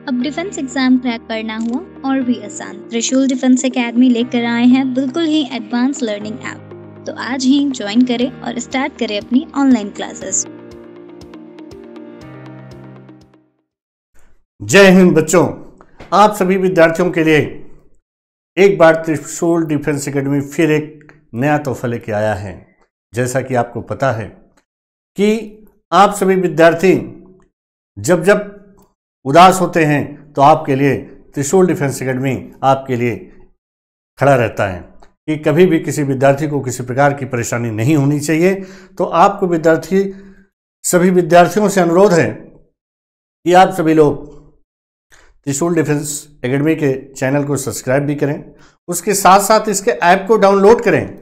अब defence exam crack करना हुआ और भी आसान। त्रिशूल डिफेंस एकेडमी लेकर आए हैं बिल्कुल ही एडवांस लर्निंग ऐप। तो आज ही ज्वाइन करें और स्टार्ट करें अपनी ऑनलाइन क्लासेस। जय हिंद बच्चों, आप सभी विद्यार्थियों के लिए एक बार त्रिशूल डिफेंस एकेडमी फिर एक नया तोहफा लेके आया है। जैसा कि आपको पता है कि आप सभी विद्यार्थी जब जब उदास होते हैं तो आपके लिए त्रिशूल डिफेंस एकेडमी आपके लिए खड़ा रहता है कि कभी भी किसी विद्यार्थी को किसी प्रकार की परेशानी नहीं होनी चाहिए। तो आपको सभी विद्यार्थियों से अनुरोध है कि आप सभी लोग त्रिशूल डिफेंस एकेडमी के चैनल को सब्सक्राइब भी करें, उसके साथ साथ इसके ऐप को डाउनलोड करें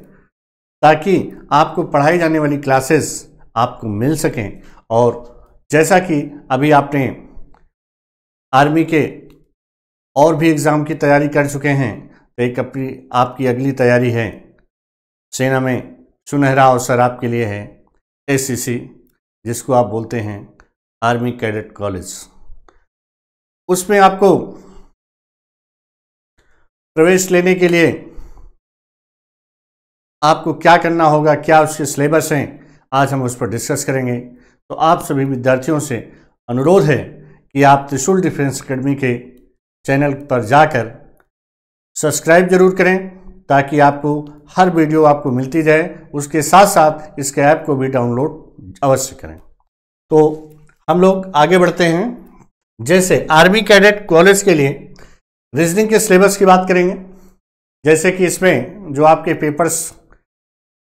ताकि आपको पढ़ाई जाने वाली क्लासेस आपको मिल सकें। और जैसा कि अभी आपने आर्मी के और भी एग्ज़ाम की तैयारी कर चुके हैं, तो एक आपकी अगली तैयारी है सेना में सुनहरा अवसर आपके लिए है एससीसी, जिसको आप बोलते हैं आर्मी कैडेट कॉलेज। उसमें आपको प्रवेश लेने के लिए आपको क्या करना होगा, क्या उसके सिलेबस हैं, आज हम उस पर डिस्कस करेंगे। तो आप सभी विद्यार्थियों से अनुरोध है कि आप त्रिशूल डिफेंस एकेडमी के चैनल पर जाकर सब्सक्राइब जरूर करें ताकि आपको हर वीडियो आपको मिलती जाए। उसके साथ साथ इसके ऐप को भी डाउनलोड अवश्य करें। तो हम लोग आगे बढ़ते हैं। जैसे आर्मी कैडेट कॉलेज के लिए रीजनिंग के सिलेबस की बात करेंगे। जैसे कि इसमें जो आपके पेपर्स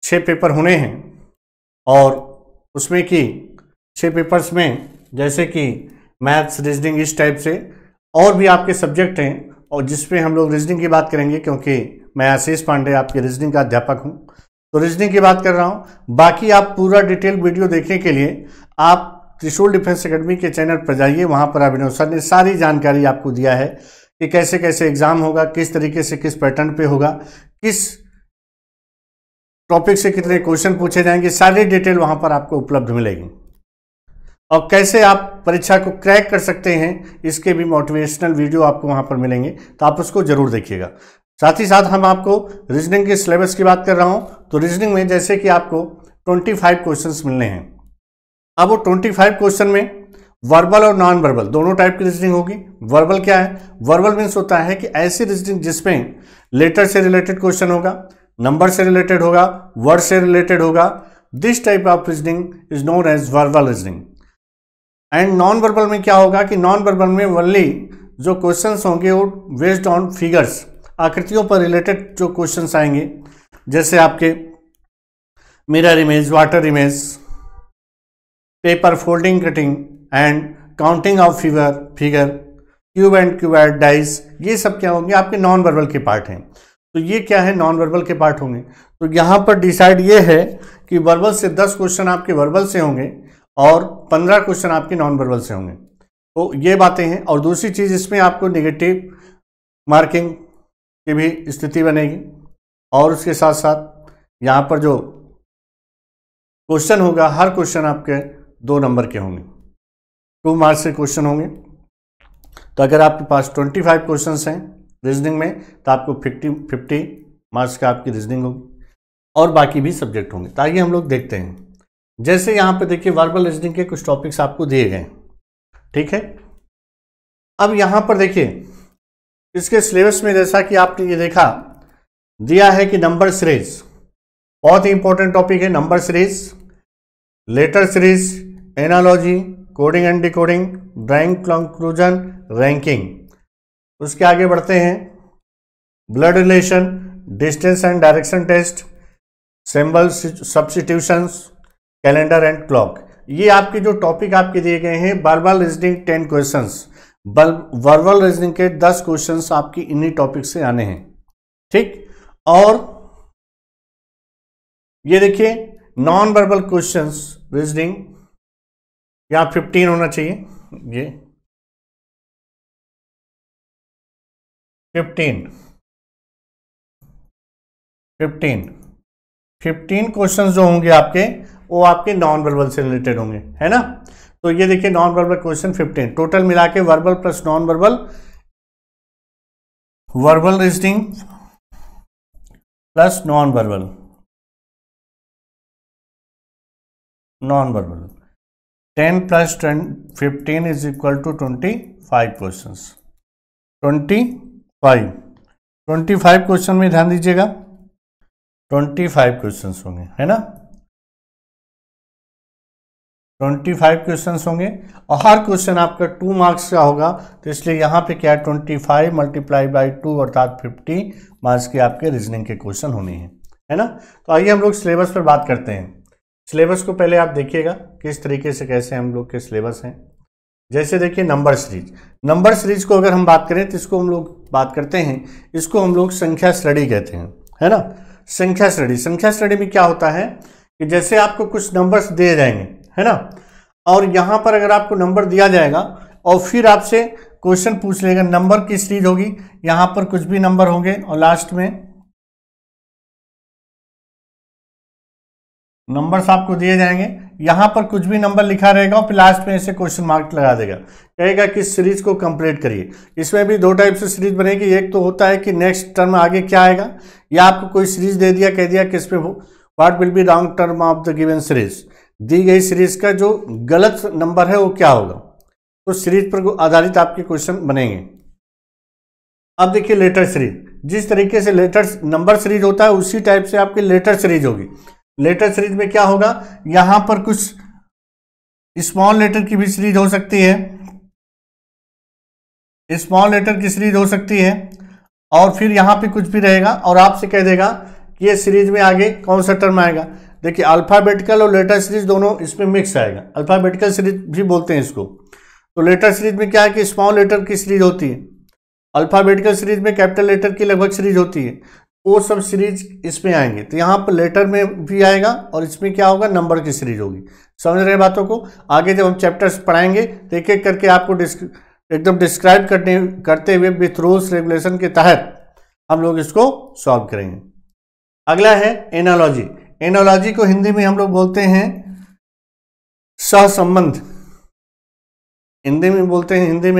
6 पेपर होने हैं और उसमें कि 6 पेपर्स में जैसे कि मैथ्स, रीजनिंग, इस टाइप से और भी आपके सब्जेक्ट हैं, और जिसमें हम लोग रीजनिंग की बात करेंगे क्योंकि मैं आशीष पांडे आपके रीजनिंग का अध्यापक हूं, तो रीजनिंग की बात कर रहा हूं। बाकी आप पूरा डिटेल वीडियो देखने के लिए आप त्रिशूल डिफेंस एकेडमी के चैनल पर जाइए। वहां पर अभिनव सर ने सारी जानकारी आपको दिया है कि कैसे कैसे एग्जाम होगा, किस तरीके से किस पैटर्न पे होगा, किस टॉपिक से कितने क्वेश्चन पूछे जाएंगे, सारी डिटेल वहां पर आपको उपलब्ध मिलेगी। और कैसे आप परीक्षा को क्रैक कर सकते हैं, इसके भी मोटिवेशनल वीडियो आपको वहां पर मिलेंगे, तो आप उसको जरूर देखिएगा। साथ ही साथ हम आपको रीजनिंग के सिलेबस की बात कर रहा हूं, तो रीजनिंग में जैसे कि आपको 25 क्वेश्चंस मिलने हैं। अब वो 25 क्वेश्चन में वर्बल और नॉन वर्बल दोनों टाइप की रीजनिंग होगी। वर्बल क्या है? वर्बल मीन्स होता है कि ऐसी रीजनिंग जिसमें लेटर से रिलेटेड क्वेश्चन होगा, नंबर से रिलेटेड होगा, वर्ड से रिलेटेड होगा। This type of reasoning is known as verbal reasoning. And non verbal में क्या होगा कि नॉन वर्बल में ओनली जो क्वेश्चंस होंगे वो बेस्ड ऑन फिगर्स, आकृतियों पर रिलेटेड जो क्वेश्चंस आएंगे, जैसे आपके mirror image, water image, paper folding, cutting and counting of figure, cube and cuboid dice, ये सब क्या होंगे आपके नॉन वर्बल के पार्ट हैं। तो ये क्या है? नॉन वर्बल के पार्ट होंगे। तो यहाँ पर डिसाइड ये है कि वर्बल से 10 क्वेश्चन आपके वर्बल से होंगे और 15 क्वेश्चन आपके नॉन वर्बल से होंगे। तो ये बातें हैं। और दूसरी चीज़, इसमें आपको नेगेटिव मार्किंग की भी स्थिति बनेगी। और उसके साथ साथ यहाँ पर जो क्वेश्चन होगा, हर क्वेश्चन आपके 2 नंबर के होंगे, 2 मार्क्स के क्वेश्चन होंगे। तो अगर आपके पास 25 क्वेश्चन हैं रीजनिंग में, तो आपको 50 मार्क्स का आपकी रीजनिंग होगी और बाकी भी सब्जेक्ट होंगे। तो आइए हम लोग देखते हैं। जैसे यहाँ पे देखिए वर्बल रीजनिंग के कुछ टॉपिक्स आपको दिए गए, ठीक है। अब यहाँ पर देखिए इसके सिलेबस में जैसा कि आपने ये देखा दिया है कि नंबर सीरीज बहुत ही इंपॉर्टेंट टॉपिक है। Number series, letter series, analogy, coding and decoding, drawing conclusion, ranking. उसके आगे बढ़ते हैं। Blood relation, distance and direction test, symbol substitutions, calendar and clock. ये आपके जो टॉपिक आपके दिए गए हैं। Verbal reasoning 10 questions, verbal reasoning के 10 क्वेश्चंस आपकी इन्हीं टॉपिक से आने हैं, ठीक। और ये देखिए नॉन वर्बल क्वेश्चंस रीजनिंग यहाँ 15 होना चाहिए। ये 15 क्वेश्चंस जो होंगे आपके, वो आपके नॉन वर्बल से रिलेटेड होंगे, है ना। तो ये देखिए नॉन वर्बल क्वेश्चन 15, टोटल मिला के verbal plus non verbal, verbal reasoning plus non verbal, non verbal 10 plus 15 is equal to 25 questions. 25 question में ध्यान दीजिएगा, 25 क्वेश्चंस होंगे, है ना, 25 क्वेश्चंस होंगे और हर क्वेश्चन आपका 2 मार्क्स का होगा, तो इसलिए यहाँ पे क्या है 25 मल्टीप्लाई बाई 2 अर्थात 50 मार्क्स के आपके रीजनिंग के क्वेश्चन होने हैं, है ना। तो आइए हम लोग सिलेबस पर बात करते हैं। सिलेबस को पहले आप देखिएगा किस तरीके से कैसे हम लोग के सिलेबस हैं। जैसे देखिए नंबर सीरीज, नंबर सीरीज को अगर हम बात करें तो इसको हम लोग बात करते हैं, इसको हम लोग संख्या श्रेणी कहते हैं, है ना। संख्या श्रेणी में क्या होता है कि जैसे आपको कुछ नंबर्स दिए जाएंगे, है ना, और यहाँ पर अगर आपको नंबर दिया जाएगा और फिर आपसे क्वेश्चन पूछ लेगा, नंबर की सीरीज होगी, यहाँ पर कुछ भी नंबर होंगे और लास्ट में नंबर्स आपको दिए जाएंगे, यहाँ पर कुछ भी नंबर लिखा रहेगा और फिर लास्ट में ऐसे क्वेश्चन मार्क लगा देगा, कहेगा कि सीरीज को कंप्लीट करिए। इसमें भी 2 टाइप से सीरीज बनेगी, एक तो होता है कि नेक्स्ट टर्म आगे क्या आएगा, या आपको कोई सीरीज दे दिया, कह दिया कि इसमें what will be long term of the given series, दी गई सीरीज का जो गलत नंबर है वो क्या होगा, तो सीरीज पर आधारित आपके क्वेश्चन बनेंगे। अब देखिए लेटर सीरीज, जिस तरीके से लेटर नंबर सीरीज होता है उसी टाइप से आपकी लेटर सीरीज होगी। लेटर सीरीज में क्या होगा, यहां पर कुछ स्मॉल लेटर की भी सीरीज हो सकती है, स्मॉल लेटर की सीरीज हो सकती है, और फिर यहां पे कुछ भी रहेगा और आपसे कह देगा कि ये सीरीज में आगे कौन सा टर्म आएगा। देखिए अल्फाबेटिकल और लेटर सीरीज दोनों इसमें मिक्स आएगा, अल्फाबेटिकल सीरीज भी बोलते हैं इसको। तो लेटर सीरीज में क्या है कि स्मॉल लेटर की सीरीज होती है, अल्फाबेटिकल सीरीज में कैपिटल लेटर की लगभग सीरीज होती है, वो सब सीरीज इसमें आएंगे। तो यहाँ पर लेटर में भी आएगा और इसमें क्या होगा, नंबर की सीरीज होगी। समझ रहे हैं बातों को। आगे जब हम चैप्टर्स पढ़ाएंगे तो एक एक करके आपको एकदम डिस्क्राइब करते हुए विथ रूल्स रेगुलेशन के तहत हम लोग इसको सॉल्व करेंगे। अगला है एनालॉजी। एनालॉजी को हिंदी में हम लोग बोलते हैं सहसंबंध, हिंदी में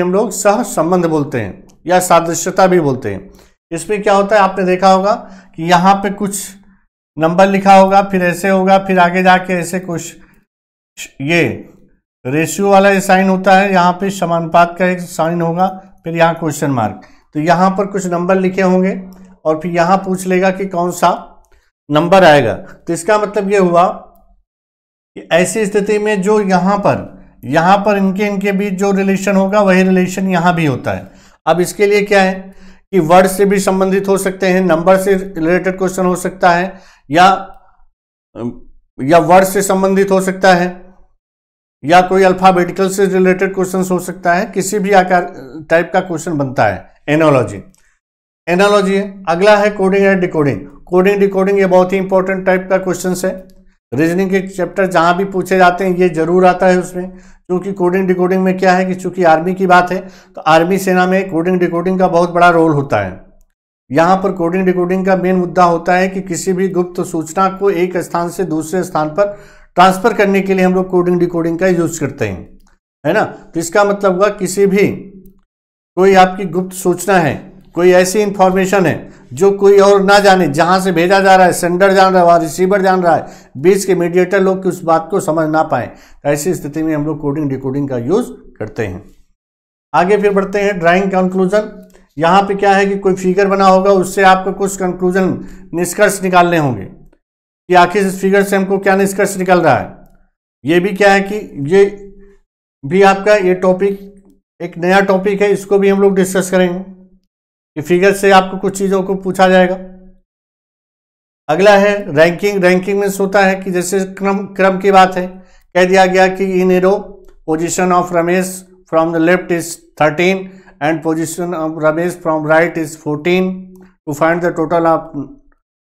हम लोग सहसंबंध बोलते हैं या सादृश्यता भी बोलते हैं। इसमें क्या होता है, आपने देखा होगा कि यहाँ पे कुछ नंबर लिखा होगा, फिर ऐसे होगा, फिर आगे जाके ऐसे कुछ ये रेशियो वाला साइन होता है, यहाँ पे समानुपात का एक साइन होगा, फिर यहाँ क्वेश्चन मार्क। तो यहाँ पर कुछ नंबर लिखे होंगे और फिर यहाँ पूछ लेगा कि कौन सा नंबर आएगा। तो इसका मतलब ये हुआ कि ऐसी स्थिति में जो यहाँ पर इनके बीच जो रिलेशन होगा वही रिलेशन यहाँ भी होता है। अब इसके लिए क्या है कि वर्ड से भी संबंधित हो सकते हैं, नंबर से रिलेटेड क्वेश्चन हो सकता है, या वर्ड से संबंधित हो सकता है, या कोई अल्फाबेटिकल से रिलेटेड क्वेश्चन हो सकता है, किसी भी आकार टाइप का क्वेश्चन बनता है एनालॉजी है। अगला है coding and decoding. Coding decoding ये बहुत ही इंपॉर्टेंट टाइप का क्वेश्चन है। रीजनिंग के चैप्टर जहां भी पूछे जाते हैं ये जरूर आता है उसमें, क्योंकि कोडिंग डिकोडिंग में क्या है कि चूंकि आर्मी की बात है तो आर्मी सेना में कोडिंग डिकोडिंग का बहुत बड़ा रोल होता है। यहाँ पर कोडिंग डिकोडिंग का मेन मुद्दा होता है कि किसी भी गुप्त सूचना को एक स्थान से दूसरे स्थान पर ट्रांसफर करने के लिए हम लोग कोडिंग डिकोडिंग का यूज करते हैं, है ना। तो इसका मतलब हुआ किसी भी कोई आपकी गुप्त सूचना है, कोई ऐसी इंफॉर्मेशन है जो कोई और ना जाने, जहां से भेजा जा रहा है सेंडर जान रहा है, रिसीवर जान रहा है, बीच के मीडिएटर लोग उस बात को समझ ना पाए, ऐसी स्थिति में हम लोग कोडिंग डिकोडिंग का यूज करते हैं। आगे फिर बढ़ते हैं ड्राइंग कंक्लूजन। यहाँ पे क्या है कि कोई फिगर बना होगा, उससे आपको कुछ कंक्लूजन निष्कर्ष निकालने होंगे कि आखिर इस फिगर से हमको क्या निष्कर्ष निकल रहा है। ये भी क्या है कि ये भी आपका ये टॉपिक एक नया टॉपिक है, इसको भी हम लोग डिस्कस करेंगे कि फिगर से आपको कुछ चीज़ों को पूछा जाएगा। अगला है रैंकिंग। रैंकिंग में होता है कि जैसे क्रम की बात है, कह दिया गया कि in a row position of Ramesh from the left is 13 and position of Ramesh from right is 14 to find the total of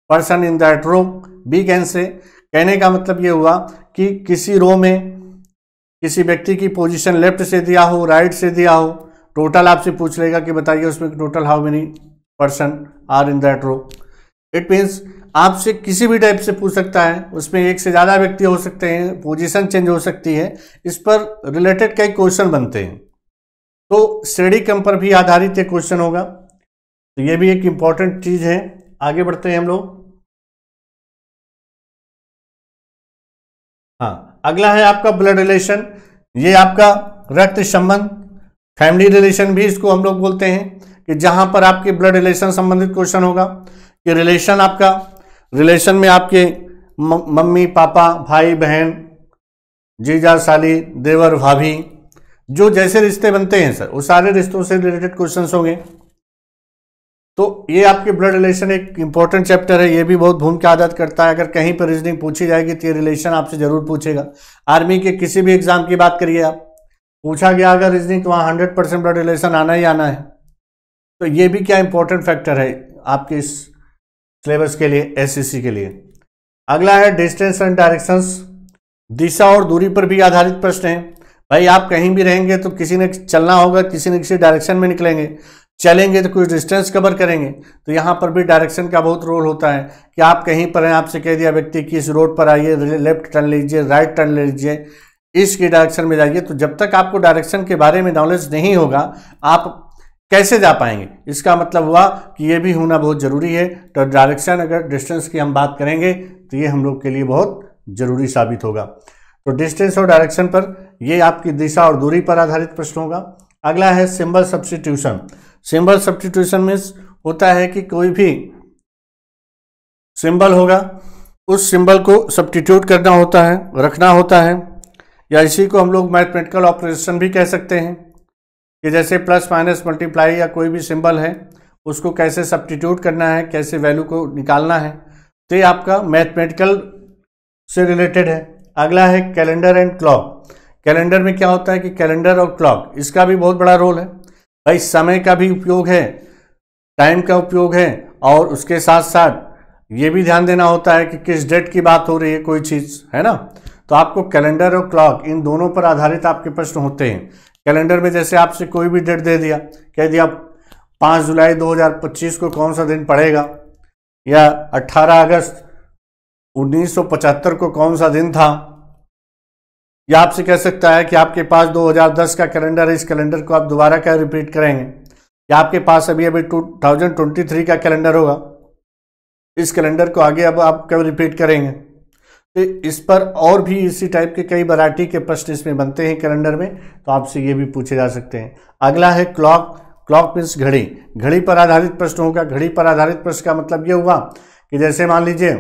person in that row. We can say कहने का मतलब ये हुआ कि किसी रो में किसी व्यक्ति की पोजीशन लेफ्ट से दिया हो, राइट से दिया हो, टोटल आपसे पूछ लेगा कि बताइए उसमें total how many person are in that row. It means आपसे किसी भी टाइप से पूछ सकता है, उसमें एक से ज़्यादा व्यक्ति हो सकते हैं, पोजीशन चेंज हो सकती है, इस पर रिलेटेड कई क्वेश्चन बनते हैं। तो श्रेणी क्रम पर भी आधारित ये क्वेश्चन होगा, तो ये भी एक इंपॉर्टेंट चीज है। आगे बढ़ते हैं हम लोग। हाँ, अगला है आपका ब्लड रिलेशन। ये आपका रक्त संबंध, फैमिली रिलेशन भी इसको हम लोग बोलते हैं, कि जहां पर आपके ब्लड रिलेशन संबंधित क्वेश्चन होगा कि रिलेशन आपका, रिलेशन में आपके मम्मी पापा, भाई बहन, जीजा साली, देवर भाभी, जो जैसे रिश्ते बनते हैं सर, वो सारे रिश्तों से रिलेटेड क्वेश्चंस होंगे। तो ये आपके ब्लड रिलेशन एक इंपॉर्टेंट चैप्टर है, ये भी बहुत भूमिका अदा करता है। अगर कहीं पर रीजनिंग पूछी जाएगी तो ये रिलेशन आपसे जरूर पूछेगा। आर्मी के किसी भी एग्जाम की बात करिए आप, पूछा गया अगर रीजनिंग तो वहाँ 100% ब्लड रिलेशन आना ही आना है। तो ये भी क्या इंपॉर्टेंट फैक्टर है आपके इस सिलेबस के लिए, एसएससी के लिए। अगला है डिस्टेंस एंड डायरेक्शंस। दिशा और दूरी पर भी आधारित प्रश्न है। भाई आप कहीं भी रहेंगे तो किसी ने चलना होगा, किसी न किसी डायरेक्शन में निकलेंगे, चलेंगे तो कुछ डिस्टेंस कवर करेंगे। तो यहाँ पर भी डायरेक्शन का बहुत रोल होता है कि आप कहीं पर हैं, आपसे कह दिया व्यक्ति कि इस रोड पर आइए, लेफ्ट टर्न लीजिए, राइट टर्न लीजिए, इसकी डायरेक्शन में जाइए। तो जब तक आपको डायरेक्शन के बारे में नॉलेज नहीं होगा, आप कैसे जा पाएंगे? इसका मतलब हुआ कि ये भी होना बहुत जरूरी है। तो डायरेक्शन, अगर डिस्टेंस की हम बात करेंगे तो ये हम लोग के लिए बहुत जरूरी साबित होगा। तो डिस्टेंस और डायरेक्शन पर ये आपकी दिशा और दूरी पर आधारित प्रश्न होगा। अगला है सिंबल सब्स्टिट्यूशन। सिंबल सब्स्टिट्यूशन में होता है कि कोई भी सिंबल होगा, उस सिंबल को सब्स्टिट्यूट करना होता है, रखना होता है, या इसी को हम लोग मैथमेटिकल ऑपरेशन भी कह सकते हैं कि जैसे प्लस माइनस मल्टीप्लाई या कोई भी सिंबल है उसको कैसे सब्स्टिट्यूट करना है, कैसे वैल्यू को निकालना है। तो ये आपका मैथमेटिकल से रिलेटेड है। अगला है कैलेंडर एंड क्लॉक। कैलेंडर में क्या होता है कि कैलेंडर और क्लॉक, इसका भी बहुत बड़ा रोल है। भाई समय का भी उपयोग है, टाइम का उपयोग है, और उसके साथ साथ ये भी ध्यान देना होता है कि किस डेट की बात हो रही है कोई चीज़, है ना। तो आपको कैलेंडर और क्लॉक इन दोनों पर आधारित आपके प्रश्न होते हैं। कैलेंडर में जैसे आपसे कोई भी डेट दे दिया, कह दिया 5 जुलाई 2025 को कौन सा दिन पड़ेगा, या 18 अगस्त 1975 को कौन सा दिन था, या आपसे कह सकता है कि आपके पास 2010 का कैलेंडर है, इस कैलेंडर को आप दोबारा क्या रिपीट करेंगे, या आपके पास अभी 2023 का कैलेंडर होगा, इस कैलेंडर को आगे अब आप कब रिपीट करेंगे। तो इस पर और भी इसी टाइप के कई वैरायटी के प्रश्न इसमें बनते हैं कैलेंडर में, तो आपसे ये भी पूछे जा सकते हैं। अगला है क्लॉक। क्लॉक मीन्स घड़ी, घड़ी पर आधारित प्रश्न होगा। घड़ी पर आधारित प्रश्न का मतलब ये हुआ कि जैसे मान लीजिए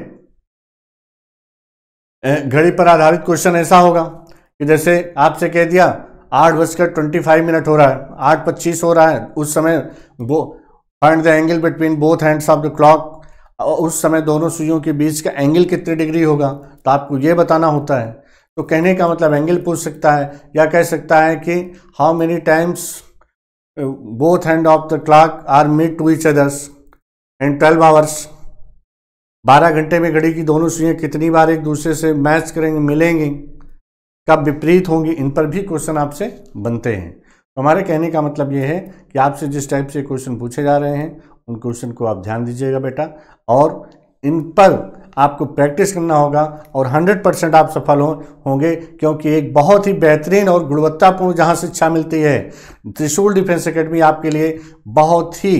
घड़ी पर आधारित क्वेश्चन ऐसा होगा कि जैसे आपसे कह दिया 8:25 हो रहा है, 8:25 हो रहा है, उस समय वो find the angle between both hands of the clock, उस समय दोनों सुइयों के बीच का एंगल कितने डिग्री होगा, तो आपको ये बताना होता है। तो कहने का मतलब एंगल पूछ सकता है, या कह सकता है कि how many times both hand of the clock are meet to each others in 12 hours. 12 घंटे में घड़ी की दोनों सुइयां कितनी बार एक दूसरे से मैच करेंगे, मिलेंगी, कब विपरीत होंगी, इन पर भी क्वेश्चन आपसे बनते हैं। तो हमारे कहने का मतलब ये है कि आपसे जिस टाइप से क्वेश्चन पूछे जा रहे हैं उन क्वेश्चन को आप ध्यान दीजिएगा बेटा, और इन पर आपको प्रैक्टिस करना होगा, और 100% आप सफल होंगे, क्योंकि एक बहुत ही बेहतरीन और गुणवत्तापूर्ण जहां शिक्षा मिलती है, त्रिशूल डिफेंस एकेडमी आपके लिए बहुत ही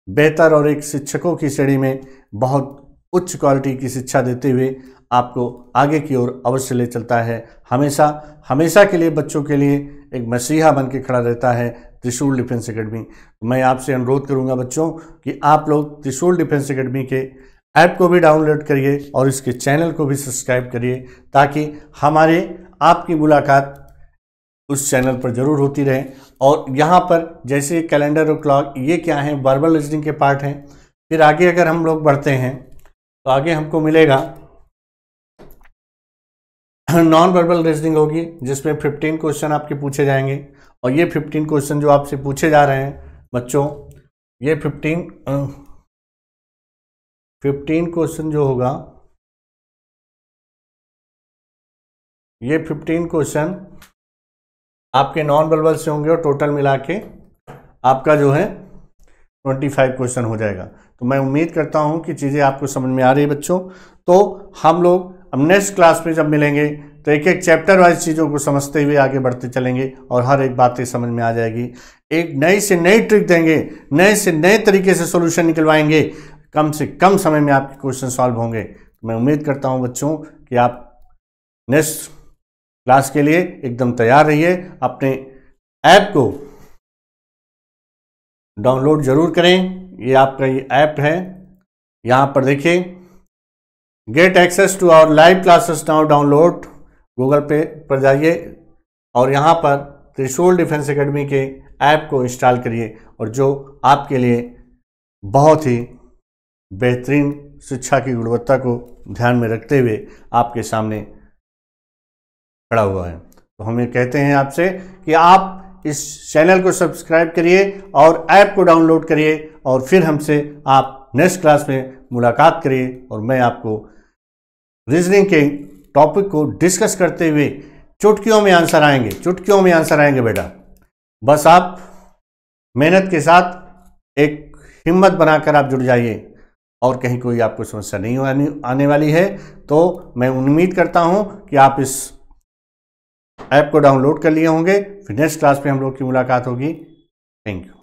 बेहतर और एक शिक्षकों की श्रेणी में बहुत उच्च क्वालिटी की शिक्षा देते हुए आपको आगे की ओर अवश्य ले चलता है। हमेशा हमेशा के लिए बच्चों के लिए एक मसीहा बन के खड़ा रहता है त्रिशूल डिफेंस एकेडमी। मैं आपसे अनुरोध करूंगा बच्चों कि आप लोग त्रिशूल डिफेंस एकेडमी के ऐप को भी डाउनलोड करिए और इसके चैनल को भी सब्सक्राइब करिए, ताकि हमारे आपकी मुलाकात उस चैनल पर जरूर होती रहे। और यहाँ पर जैसे कैलेंडर और क्लॉक, ये क्या है, वर्बल रीजनिंग के पार्ट हैं। फिर आगे अगर हम लोग बढ़ते हैं तो आगे हमको मिलेगा नॉन वर्बल रीजनिंग होगी, जिसमें 15 क्वेश्चन आपके पूछे जाएंगे। और ये 15 क्वेश्चन जो आपसे पूछे जा रहे हैं बच्चों, ये 15 क्वेश्चन जो होगा, ये 15 क्वेश्चन आपके नॉन वर्बल से होंगे, और टोटल मिला के आपका जो है 25 क्वेश्चन हो जाएगा। तो मैं उम्मीद करता हूं कि चीज़ें आपको समझ में आ रही है बच्चों। तो हम लोग अब नेक्स्ट क्लास में जब मिलेंगे तो एक एक चैप्टर वाइज चीज़ों को समझते हुए आगे बढ़ते चलेंगे और हर एक बातें समझ में आ जाएगी। एक नई से नई ट्रिक देंगे, नए से नए तरीके से सोल्यूशन निकलवाएंगे, कम से कम समय में आपके क्वेश्चन सॉल्व होंगे। तो मैं उम्मीद करता हूं बच्चों कि आप नेक्स्ट क्लास के लिए एकदम तैयार रहिए। अपने ऐप को डाउनलोड जरूर करें। ये आपका ये ऐप है, यहाँ पर देखिए, get access to our live classes now download. Google Pay पर जाइए और यहाँ पर त्रिशूल डिफेंस एकेडमी के ऐप को इंस्टॉल करिए और जो आपके लिए बहुत ही बेहतरीन शिक्षा की गुणवत्ता को ध्यान में रखते हुए आपके सामने खड़ा हुआ है। तो हम ये कहते हैं आपसे कि आप इस चैनल को सब्सक्राइब करिए और ऐप को डाउनलोड करिए और फिर हमसे आप नेक्स्ट क्लास में मुलाकात करिए और मैं आपको रीजनिंग के टॉपिक को डिस्कस करते हुए चुटकियों में आंसर आएंगे, चुटकियों में आंसर आएंगे बेटा। बस आप मेहनत के साथ एक हिम्मत बनाकर आप जुड़ जाइए और कहीं कोई आपको समस्या नहीं आने वाली है। तो मैं उम्मीद करता हूं कि आप इस ऐप को डाउनलोड कर लिए होंगे। फिर नेक्स्ट क्लास में हम लोग की मुलाकात होगी। Thank you.